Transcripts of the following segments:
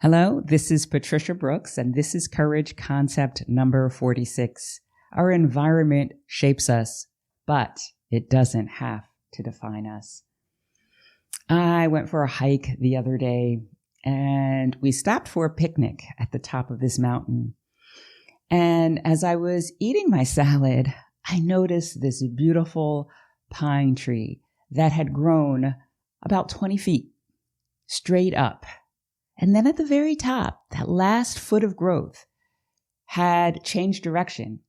Hello, this is Patricia Brooks, and this is Courage Concept number 46. Our environment shapes us, but it doesn't have to define us. I went for a hike the other day, and we stopped for a picnic at the top of this mountain. And as I was eating my salad, I noticed this beautiful pine tree that had grown about 20 feet straight up. And then at the very top, that last foot of growth had changed direction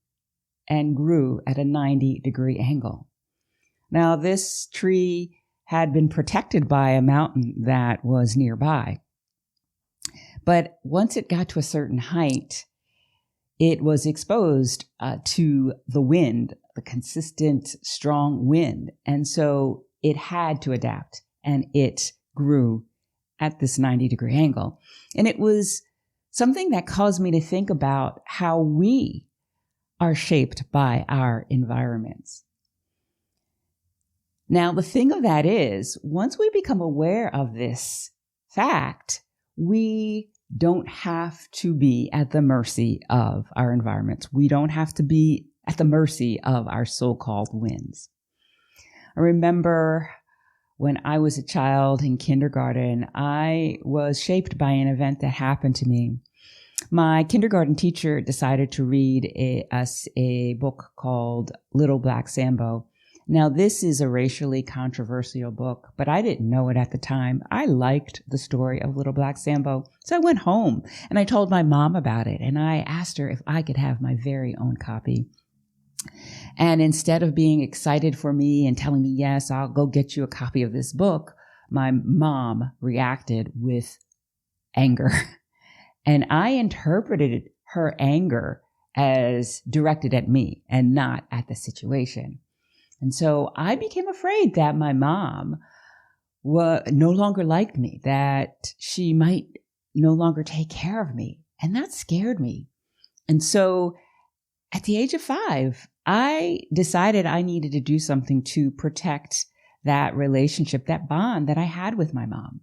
and grew at a 90-degree angle. Now, this tree had been protected by a mountain that was nearby. But once it got to a certain height, it was exposed to the wind, the consistent, strong wind. And so it had to adapt, and it grew at this 90-degree angle. And it was something that caused me to think about how we are shaped by our environments. Now, the thing of that is, once we become aware of this fact, we don't have to be at the mercy of our environments. We don't have to be at the mercy of our so-called winds. I remember when I was a child in kindergarten, I was shaped by an event that happened to me. My kindergarten teacher decided to read us a book called Little Black Sambo. Now, this is a racially controversial book, but I didn't know it at the time. I liked the story of Little Black Sambo. So I went home and I told my mom about it, and I asked her if I could have my very own copy. And instead of being excited for me and telling me, yes, I'll go get you a copy of this book, my mom reacted with anger. And I interpreted her anger as directed at me and not at the situation. And so I became afraid that my mom no longer liked me, that she might no longer take care of me. And that scared me. And so at the age of 5, I decided I needed to do something to protect that relationship, that bond that I had with my mom.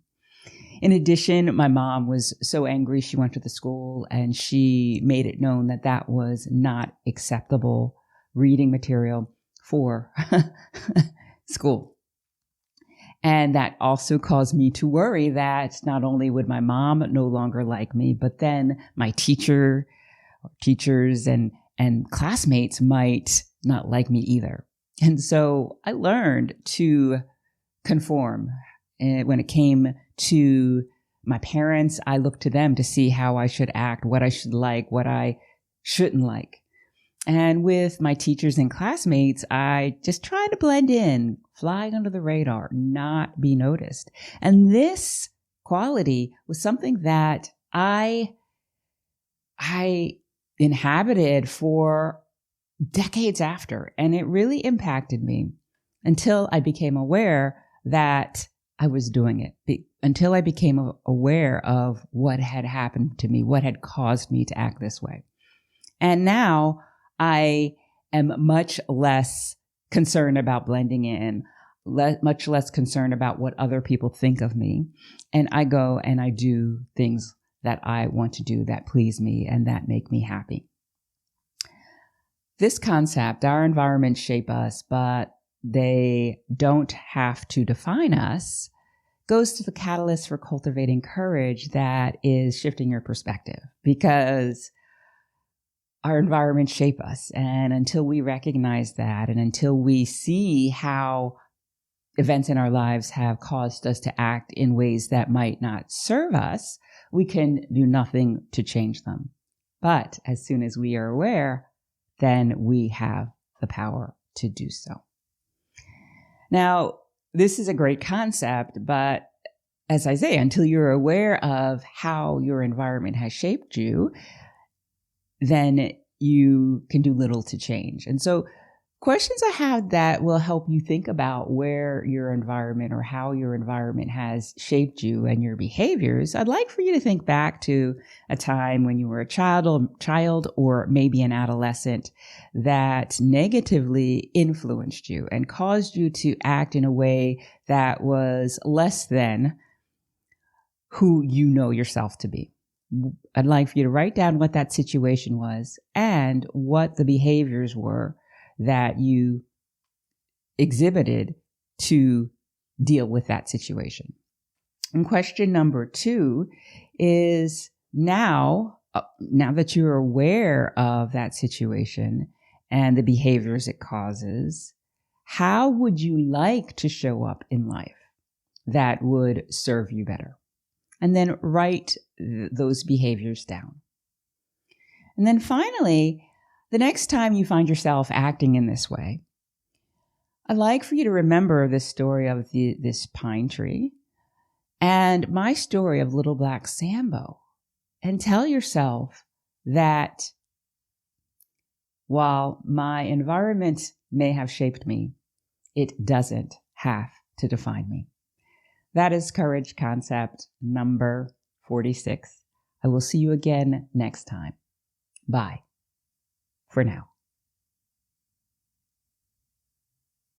In addition, my mom was so angry, she went to the school and she made it known that that was not acceptable reading material for school. And that also caused me to worry that not only would my mom no longer like me, but then my teachers and classmates might not like me either. And so I learned to conform. And when it came to my parents, I looked to them to see how I should act, what I should like, what I shouldn't like. And with my teachers and classmates, I just tried to blend in, fly under the radar, not be noticed. And this quality was something that I inhabited for decades after, and it really impacted me until I became aware that I was doing it, until I became aware of what had happened to me, what had caused me to act this way. And now I am much less concerned about blending in, much less concerned about what other people think of me. And I go and I do things that I want to do that please me and that make me happy. This concept, our environments shape us, but they don't have to define us, goes to the catalyst for cultivating courage that is shifting your perspective, because our environments shape us. And until we recognize that, and until we see how events in our lives have caused us to act in ways that might not serve us, we can do nothing to change them. But as soon as we are aware, then we have the power to do so. Now, this is a great concept, but as I say, until you're aware of how your environment has shaped you, then you can do little to change. And so questions I have that will help you think about where your environment or how your environment has shaped you and your behaviors. I'd like for you to think back to a time when you were a child or maybe an adolescent that negatively influenced you and caused you to act in a way that was less than who you know yourself to be. I'd like for you to write down what that situation was and what the behaviors were that you exhibited to deal with that situation. And question number 2 is now that you're aware of that situation and the behaviors it causes, how would you like to show up in life that would serve you better? And then write those behaviors down. And then finally, the next time you find yourself acting in this way, I'd like for you to remember the story of this pine tree and my story of Little Black Sambo, and tell yourself that while my environment may have shaped me, it doesn't have to define me. That is Courage Concept number 46. I will see you again next time. Bye for now.